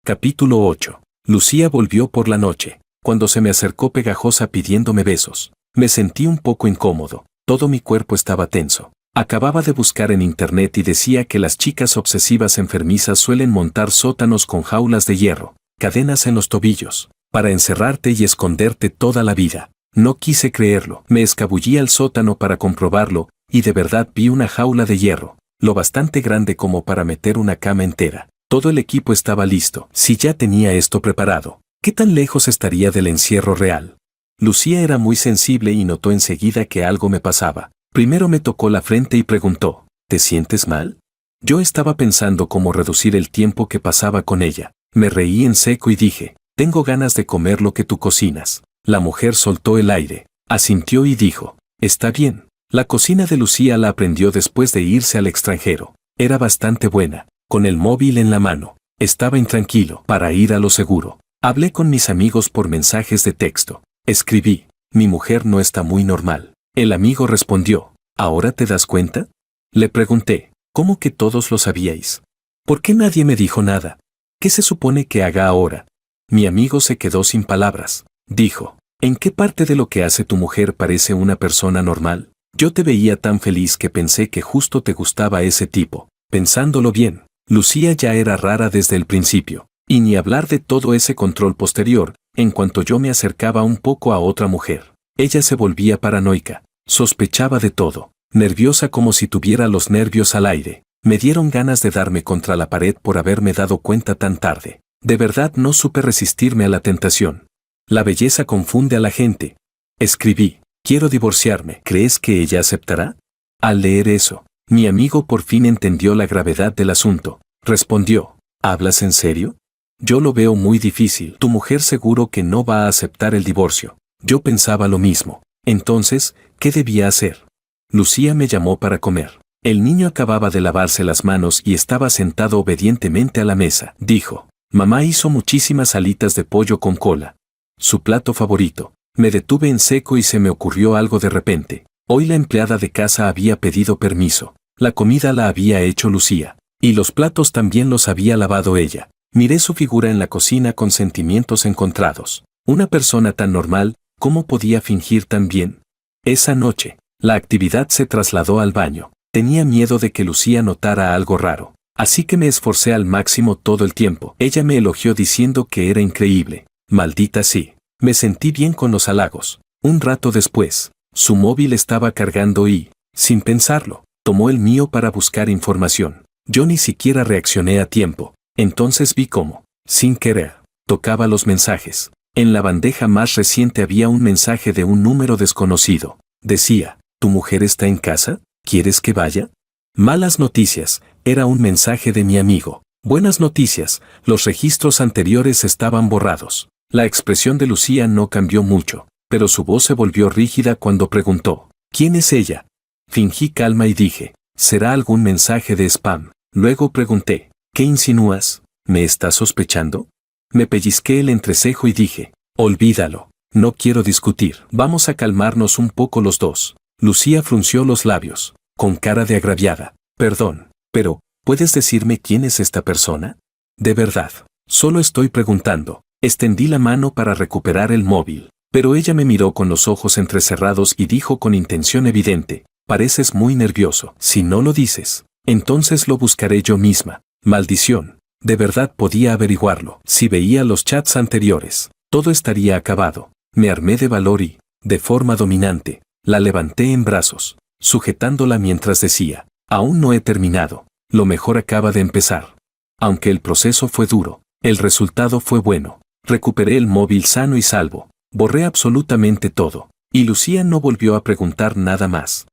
Capítulo 8. Lucía volvió por la noche, cuando se me acercó pegajosa pidiéndome besos. Me sentí un poco incómodo, todo mi cuerpo estaba tenso. Acababa de buscar en internet y decía que las chicas obsesivas enfermizas suelen montar sótanos con jaulas de hierro, cadenas en los tobillos, para encerrarte y esconderte toda la vida. No quise creerlo, me escabullí al sótano para comprobarlo, y de verdad vi una jaula de hierro, lo bastante grande como para meter una cama entera. Todo el equipo estaba listo. Si ya tenía esto preparado, ¿qué tan lejos estaría del encierro real? Lucía era muy sensible y notó enseguida que algo me pasaba. Primero me tocó la frente y preguntó, ¿te sientes mal? Yo estaba pensando cómo reducir el tiempo que pasaba con ella. Me reí en seco y dije, tengo ganas de comer lo que tú cocinas. La mujer soltó el aire, asintió y dijo, está bien. La cocina de Lucía la aprendió después de irse al extranjero. Era bastante buena. Con el móvil en la mano, estaba intranquilo para ir a lo seguro. Hablé con mis amigos por mensajes de texto. Escribí, mi mujer no está muy normal. El amigo respondió, ¿ahora te das cuenta? Le pregunté, ¿cómo que todos lo sabíais? ¿Por qué nadie me dijo nada? ¿Qué se supone que haga ahora? Mi amigo se quedó sin palabras. Dijo, ¿en qué parte de lo que hace tu mujer parece una persona normal? Yo te veía tan feliz que pensé que justo te gustaba ese tipo. Pensándolo bien, Lucía ya era rara desde el principio, y ni hablar de todo ese control posterior, en cuanto yo me acercaba un poco a otra mujer. Ella se volvía paranoica, sospechaba de todo, nerviosa como si tuviera los nervios al aire. Me dieron ganas de darme contra la pared por haberme dado cuenta tan tarde. De verdad no supe resistirme a la tentación. La belleza confunde a la gente. Escribí, quiero divorciarme. ¿Crees que ella aceptará? Al leer eso, mi amigo por fin entendió la gravedad del asunto. Respondió, ¿hablas en serio? Yo lo veo muy difícil. Tu mujer seguro que no va a aceptar el divorcio. Yo pensaba lo mismo. Entonces, ¿qué debía hacer? Lucía me llamó para comer. El niño acababa de lavarse las manos y estaba sentado obedientemente a la mesa. Dijo, mamá hizo muchísimas alitas de pollo con cola. Su plato favorito. Me detuve en seco y se me ocurrió algo de repente. Hoy la empleada de casa había pedido permiso. La comida la había hecho Lucía. Y los platos también los había lavado ella. Miré su figura en la cocina con sentimientos encontrados. Una persona tan normal, ¿cómo podía fingir tan bien? Esa noche, la actividad se trasladó al baño. Tenía miedo de que Lucía notara algo raro. Así que me esforcé al máximo todo el tiempo. Ella me elogió diciendo que era increíble. Maldita sí. Me sentí bien con los halagos. Un rato después, su móvil estaba cargando y, sin pensarlo, tomó el mío para buscar información. Yo ni siquiera reaccioné a tiempo. Entonces vi cómo, sin querer, tocaba los mensajes. En la bandeja más reciente había un mensaje de un número desconocido. Decía, ¿tu mujer está en casa? ¿Quieres que vaya? Malas noticias, era un mensaje de mi amigo. Buenas noticias, los registros anteriores estaban borrados. La expresión de Lucía no cambió mucho, pero su voz se volvió rígida cuando preguntó, ¿quién es ella? Fingí calma y dije, ¿será algún mensaje de spam? Luego pregunté, ¿qué insinúas? ¿Me estás sospechando? Me pellizqué el entrecejo y dije, olvídalo, no quiero discutir. Vamos a calmarnos un poco los dos. Lucía frunció los labios, con cara de agraviada. Perdón, pero, ¿puedes decirme quién es esta persona? De verdad, solo estoy preguntando. Extendí la mano para recuperar el móvil, pero ella me miró con los ojos entrecerrados y dijo con intención evidente, pareces muy nervioso. Si no lo dices, entonces lo buscaré yo misma. Maldición. De verdad podía averiguarlo. Si veía los chats anteriores, todo estaría acabado. Me armé de valor y, de forma dominante, la levanté en brazos, sujetándola mientras decía, aún no he terminado, lo mejor acaba de empezar. Aunque el proceso fue duro, el resultado fue bueno. Recuperé el móvil sano y salvo, borré absolutamente todo, y Lucía no volvió a preguntar nada más.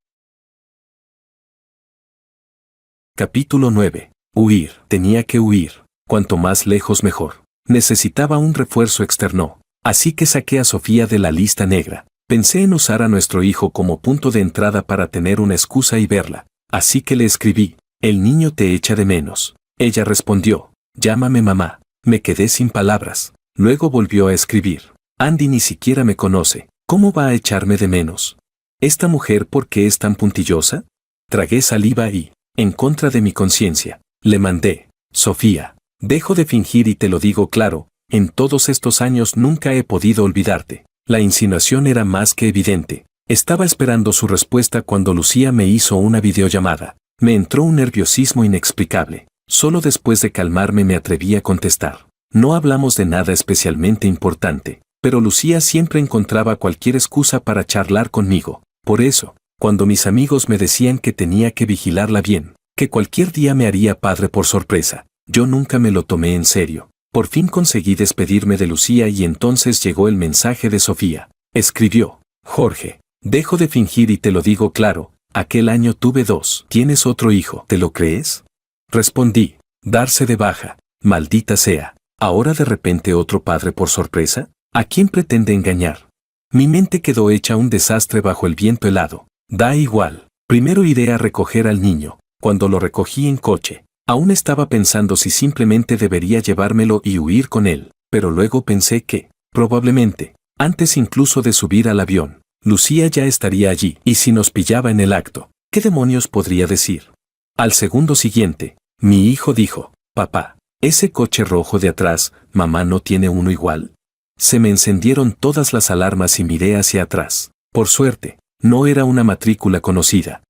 Capítulo 9. Huir. Tenía que huir. Cuanto más lejos mejor. Necesitaba un refuerzo externo. Así que saqué a Sofía de la lista negra. Pensé en usar a nuestro hijo como punto de entrada para tener una excusa y verla. Así que le escribí: el niño te echa de menos. Ella respondió: llámame mamá. Me quedé sin palabras. Luego volvió a escribir: Andy ni siquiera me conoce. ¿Cómo va a echarme de menos? ¿Esta mujer por qué es tan puntillosa? Tragué saliva y, en contra de mi conciencia, le mandé: Sofía, dejo de fingir y te lo digo claro, en todos estos años nunca he podido olvidarte. La insinuación era más que evidente. Estaba esperando su respuesta cuando Lucía me hizo una videollamada. Me entró un nerviosismo inexplicable. Solo después de calmarme me atreví a contestar. No hablamos de nada especialmente importante, pero Lucía siempre encontraba cualquier excusa para charlar conmigo. Por eso, cuando mis amigos me decían que tenía que vigilarla bien, que cualquier día me haría padre por sorpresa, yo nunca me lo tomé en serio. Por fin conseguí despedirme de Lucía y entonces llegó el mensaje de Sofía. Escribió: Jorge, dejo de fingir y te lo digo claro, aquel año tuve 2. ¿Tienes otro hijo? ¿Te lo crees? Respondí: darse de baja, maldita sea. ¿Ahora de repente otro padre por sorpresa? ¿A quién pretende engañar? Mi mente quedó hecha un desastre bajo el viento helado. Da igual. Primero iré a recoger al niño. Cuando lo recogí en coche, aún estaba pensando si simplemente debería llevármelo y huir con él, pero luego pensé que, probablemente, antes incluso de subir al avión, Lucía ya estaría allí, y si nos pillaba en el acto, ¿qué demonios podría decir? Al segundo siguiente, mi hijo dijo: papá, ese coche rojo de atrás, ¿mamá no tiene uno igual? Se me encendieron todas las alarmas y miré hacia atrás. Por suerte, no era una matrícula conocida.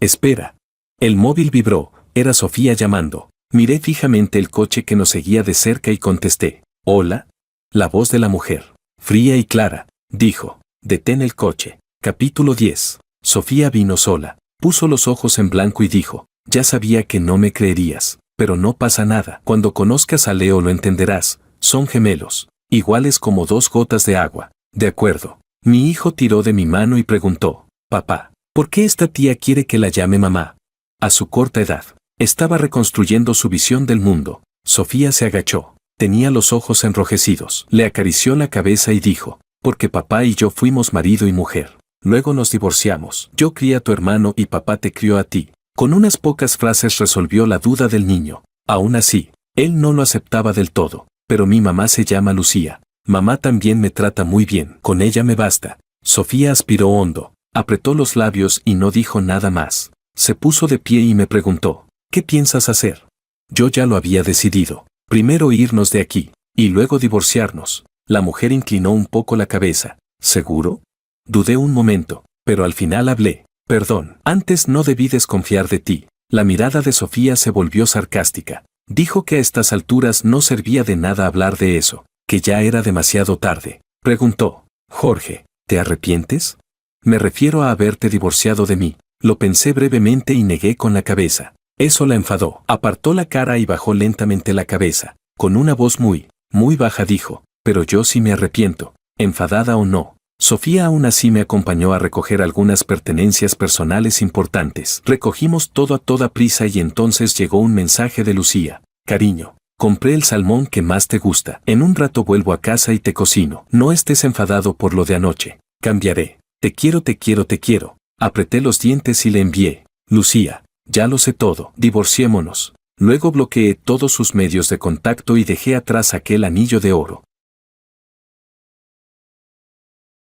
Espera. El móvil vibró, era Sofía llamando. Miré fijamente el coche que nos seguía de cerca y contesté: hola. La voz de la mujer, fría y clara, dijo: detén el coche. Capítulo 10. Sofía vino sola, puso los ojos en blanco y dijo: ya sabía que no me creerías, pero no pasa nada. Cuando conozcas a Leo lo entenderás, son gemelos, iguales como 2 gotas de agua. De acuerdo. Mi hijo tiró de mi mano y preguntó: papá, ¿por qué esta tía quiere que la llame mamá? A su corta edad, estaba reconstruyendo su visión del mundo. Sofía se agachó, tenía los ojos enrojecidos. Le acarició la cabeza y dijo: porque papá y yo fuimos marido y mujer. Luego nos divorciamos. Yo crié a tu hermano y papá te crió a ti. Con unas pocas frases resolvió la duda del niño. Aún así, él no lo aceptaba del todo. Pero mi mamá se llama Lucía. Mamá también me trata muy bien. Con ella me basta. Sofía aspiró hondo, apretó los labios y no dijo nada más. Se puso de pie y me preguntó: ¿qué piensas hacer? Yo ya lo había decidido. Primero irnos de aquí, y luego divorciarnos. La mujer inclinó un poco la cabeza. ¿Seguro? Dudé un momento, pero al final hablé: perdón, antes no debí desconfiar de ti. La mirada de Sofía se volvió sarcástica. Dijo que a estas alturas no servía de nada hablar de eso, que ya era demasiado tarde. Preguntó: Jorge, ¿te arrepientes? Me refiero a haberte divorciado de mí. Lo pensé brevemente y negué con la cabeza. Eso la enfadó. Apartó la cara y bajó lentamente la cabeza. Con una voz muy baja dijo: pero yo sí me arrepiento, enfadada o no. Sofía aún así me acompañó a recoger algunas pertenencias personales importantes. Recogimos todo a toda prisa y entonces llegó un mensaje de Lucía: cariño, compré el salmón que más te gusta. En un rato vuelvo a casa y te cocino. No estés enfadado por lo de anoche. Cambiaré. Te quiero, te quiero, te quiero. Apreté los dientes y le envié: Lucía, ya lo sé todo, divorciémonos. Luego bloqueé todos sus medios de contacto y dejé atrás aquel anillo de oro.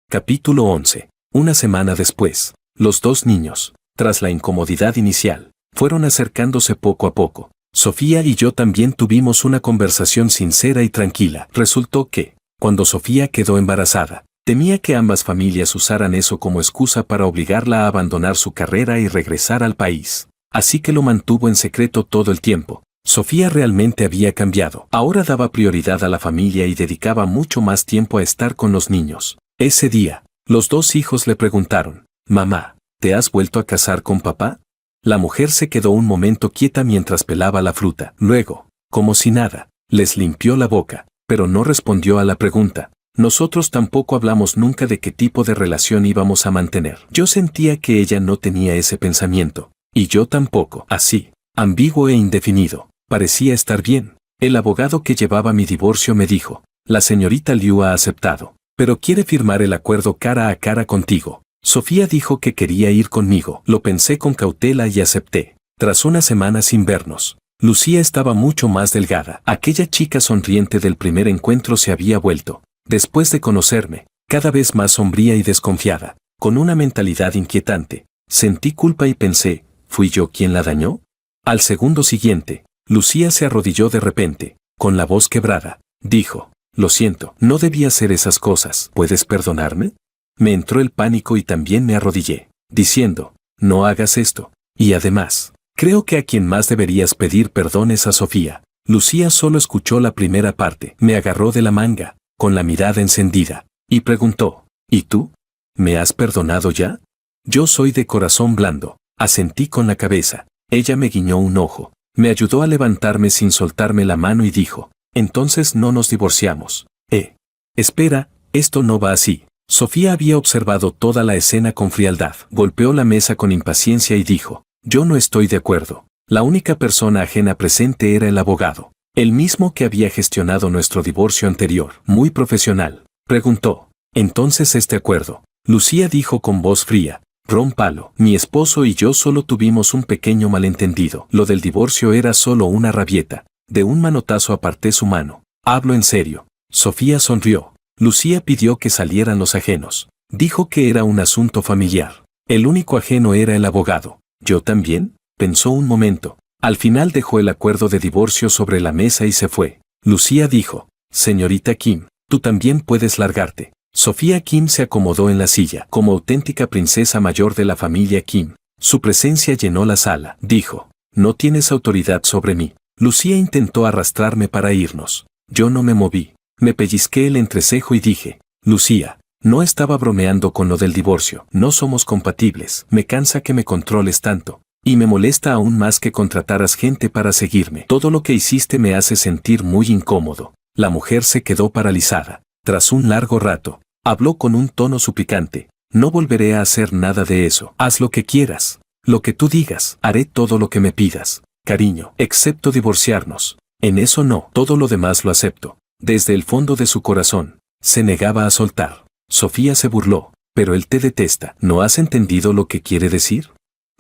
Capítulo 11. Una semana después, los 2 niños, tras la incomodidad inicial, fueron acercándose poco a poco. Sofía y yo también tuvimos una conversación sincera y tranquila. Resultó que, cuando Sofía quedó embarazada, temía que ambas familias usaran eso como excusa para obligarla a abandonar su carrera y regresar al país. Así que lo mantuvo en secreto todo el tiempo. Sofía realmente había cambiado. Ahora daba prioridad a la familia y dedicaba mucho más tiempo a estar con los niños. Ese día, los 2 hijos le preguntaron: mamá, ¿te has vuelto a casar con papá? La mujer se quedó un momento quieta mientras pelaba la fruta. Luego, como si nada, les limpió la boca, pero no respondió a la pregunta. Nosotros tampoco hablamos nunca de qué tipo de relación íbamos a mantener. Yo sentía que ella no tenía ese pensamiento, y yo tampoco. Así, ambiguo e indefinido, parecía estar bien. El abogado que llevaba mi divorcio me dijo, la señorita Liu ha aceptado, pero quiere firmar el acuerdo cara a cara contigo. Sofía dijo que quería ir conmigo. Lo pensé con cautela y acepté. Tras una semana sin vernos, Lucía estaba mucho más delgada. Aquella chica sonriente del primer encuentro se había vuelto, después de conocerme, cada vez más sombría y desconfiada, con una mentalidad inquietante. Sentí culpa y pensé, ¿fui yo quien la dañó? Al segundo siguiente, Lucía se arrodilló de repente, con la voz quebrada. Dijo, lo siento, no debía hacer esas cosas. ¿Puedes perdonarme? Me entró el pánico y también me arrodillé, diciendo, no hagas esto. Y además, creo que a quien más deberías pedir perdón es a Sofía. Lucía solo escuchó la primera parte. Me agarró de la manga, con la mirada encendida, y preguntó, ¿y tú? ¿Me has perdonado ya? Yo soy de corazón blando. Asentí con la cabeza. Ella me guiñó un ojo. Me ayudó a levantarme sin soltarme la mano y dijo, entonces no nos divorciamos. Espera, esto no va así. Sofía había observado toda la escena con frialdad. Golpeó la mesa con impaciencia y dijo, yo no estoy de acuerdo. La única persona ajena presente era el abogado, el mismo que había gestionado nuestro divorcio anterior. Muy profesional. Preguntó, entonces este acuerdo. Lucía dijo con voz fría, rómpalo. Mi esposo y yo solo tuvimos un pequeño malentendido. Lo del divorcio era solo una rabieta. De un manotazo aparté su mano. Hablo en serio. Sofía sonrió. Lucía pidió que salieran los ajenos. Dijo que era un asunto familiar. El único ajeno era el abogado. ¿Yo también? Pensó un momento. Al final dejó el acuerdo de divorcio sobre la mesa y se fue. Lucía dijo, señorita Kim, tú también puedes largarte. Sofía Kim se acomodó en la silla, como auténtica princesa mayor de la familia Kim. Su presencia llenó la sala. Dijo, no tienes autoridad sobre mí. Lucía intentó arrastrarme para irnos. Yo no me moví. Me pellizqué el entrecejo y dije, Lucía, no estaba bromeando con lo del divorcio. No somos compatibles. Me cansa que me controles tanto. Y me molesta aún más que contrataras gente para seguirme. Todo lo que hiciste me hace sentir muy incómodo. La mujer se quedó paralizada. Tras un largo rato, habló con un tono suplicante. No volveré a hacer nada de eso. Haz lo que quieras. Lo que tú digas. Haré todo lo que me pidas. Cariño, excepto divorciarnos. En eso no. Todo lo demás lo acepto. Desde el fondo de su corazón, se negaba a soltar. Sofía se burló. Pero él te detesta. ¿No has entendido lo que quiere decir?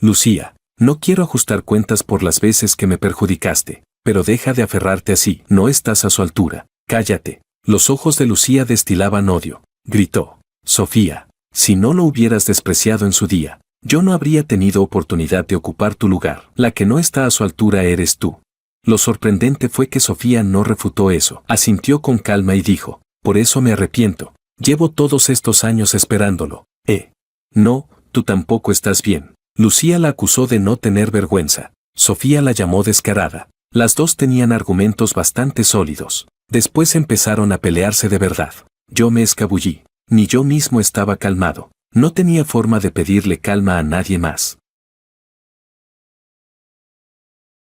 Lucía, no quiero ajustar cuentas por las veces que me perjudicaste. Pero deja de aferrarte así. No estás a su altura. Cállate. Los ojos de Lucía destilaban odio. Gritó. Sofía, si no lo hubieras despreciado en su día, yo no habría tenido oportunidad de ocupar tu lugar. La que no está a su altura eres tú. Lo sorprendente fue que Sofía no refutó eso. Asintió con calma y dijo, por eso me arrepiento. Llevo todos estos años esperándolo. No, tú tampoco estás bien. Lucía la acusó de no tener vergüenza. Sofía la llamó descarada. Las dos tenían argumentos bastante sólidos. Después empezaron a pelearse de verdad. Yo me escabullí. Ni yo mismo estaba calmado. No tenía forma de pedirle calma a nadie más.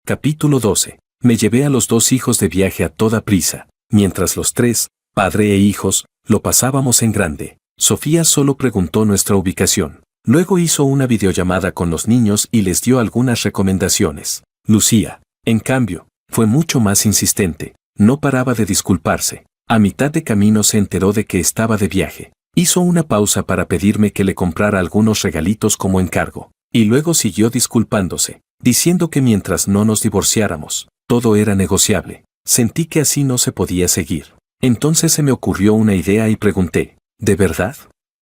Capítulo 12. Me llevé a los dos hijos de viaje a toda prisa. Mientras los tres, padre e hijos, lo pasábamos en grande. Sofía solo preguntó nuestra ubicación. Luego hizo una videollamada con los niños y les dio algunas recomendaciones. Lucía, en cambio, fue mucho más insistente. No paraba de disculparse. A mitad de camino se enteró de que estaba de viaje. Hizo una pausa para pedirme que le comprara algunos regalitos como encargo. Y luego siguió disculpándose, diciendo que mientras no nos divorciáramos, todo era negociable. Sentí que así no se podía seguir. Entonces se me ocurrió una idea y pregunté, ¿de verdad?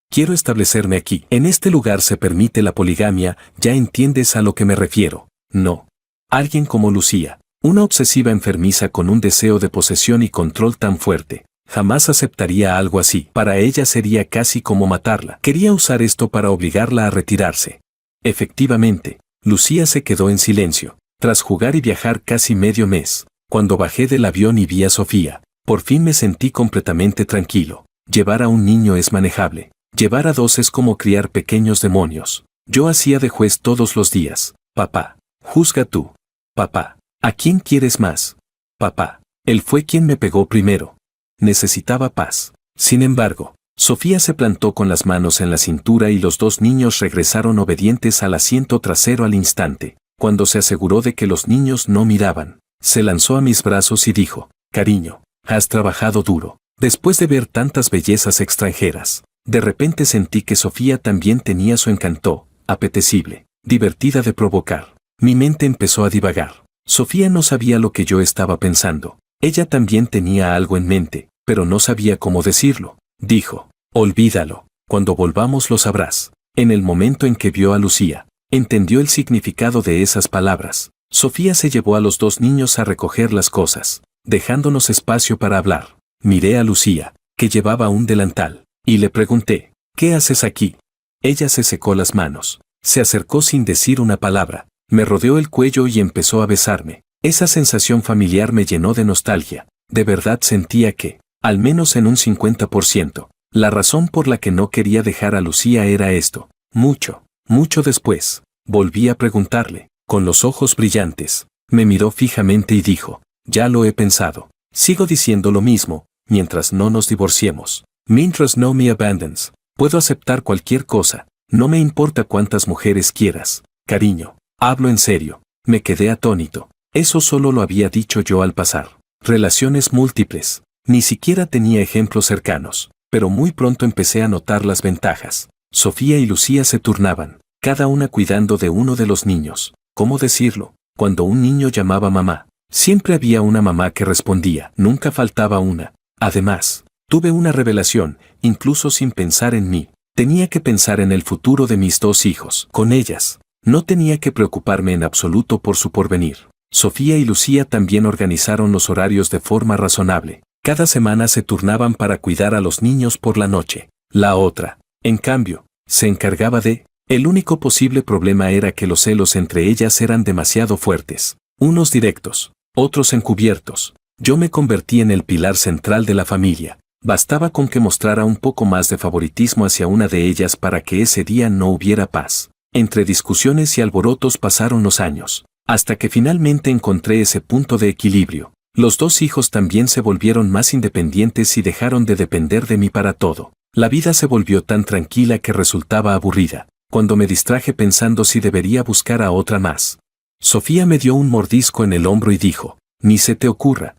Quiero establecerme aquí. En este lugar se permite la poligamia, ¿ya entiendes a lo que me refiero? No. Alguien como Lucía, una obsesiva enfermiza con un deseo de posesión y control tan fuerte, jamás aceptaría algo así. Para ella sería casi como matarla. Quería usar esto para obligarla a retirarse. Efectivamente, Lucía se quedó en silencio. Tras jugar y viajar casi medio mes, cuando bajé del avión y vi a Sofía, por fin me sentí completamente tranquilo. Llevar a un niño es manejable. Llevar a dos es como criar pequeños demonios. Yo hacía de juez todos los días. Papá, juzga tú. Papá, ¿a quién quieres más? Papá, él fue quien me pegó primero. Necesitaba paz. Sin embargo, Sofía se plantó con las manos en la cintura y los dos niños regresaron obedientes al asiento trasero al instante. Cuando se aseguró de que los niños no miraban, Se lanzó a mis brazos y dijo, cariño, has trabajado duro. Después de ver tantas bellezas extranjeras, de repente sentí que Sofía también tenía su encanto, apetecible, divertida de provocar. Mi mente empezó a divagar. Sofía no sabía lo que yo estaba pensando. Ella también tenía algo en mente, pero no sabía cómo decirlo. Dijo, olvídalo, cuando volvamos lo sabrás. En el momento en que vio a Lucía, entendió el significado de esas palabras. Sofía se llevó a los dos niños a recoger las cosas, dejándonos espacio para hablar. Miré a Lucía, que llevaba un delantal, y le pregunté, ¿qué haces aquí? Ella se secó las manos, se acercó sin decir una palabra, me rodeó el cuello y empezó a besarme. Esa sensación familiar me llenó de nostalgia. De verdad sentía que, al menos en un 50%, la razón por la que no quería dejar a Lucía era esto. Mucho después, volví a preguntarle, con los ojos brillantes, me miró fijamente y dijo, ya lo he pensado. Sigo diciendo lo mismo, mientras no nos divorciemos. Mientras no me abandones, puedo aceptar cualquier cosa, no me importa cuántas mujeres quieras. Cariño, hablo en serio. Me quedé atónito. Eso solo lo había dicho yo al pasar. Relaciones múltiples. Ni siquiera tenía ejemplos cercanos, pero muy pronto empecé a notar las ventajas. Sofía y Lucía se turnaban, cada una cuidando de uno de los niños. ¿Cómo decirlo? Cuando un niño llamaba mamá, siempre había una mamá que respondía, nunca faltaba una. Además, tuve una revelación, incluso sin pensar en mí. Tenía que pensar en el futuro de mis dos hijos. Con ellas, no tenía que preocuparme en absoluto por su porvenir. Sofía y Lucía también organizaron los horarios de forma razonable. Cada semana se turnaban para cuidar a los niños por la noche. La otra, en cambio, se encargaba de... El único posible problema era que los celos entre ellas eran demasiado fuertes. Unos directos, otros encubiertos. Yo me convertí en el pilar central de la familia. Bastaba con que mostrara un poco más de favoritismo hacia una de ellas para que ese día no hubiera paz. Entre discusiones y alborotos pasaron los años, hasta que finalmente encontré ese punto de equilibrio. Los dos hijos también se volvieron más independientes y dejaron de depender de mí para todo. La vida se volvió tan tranquila que resultaba aburrida, cuando me distraje pensando si debería buscar a otra más. Sofía me dio un mordisco en el hombro y dijo, ni se te ocurra,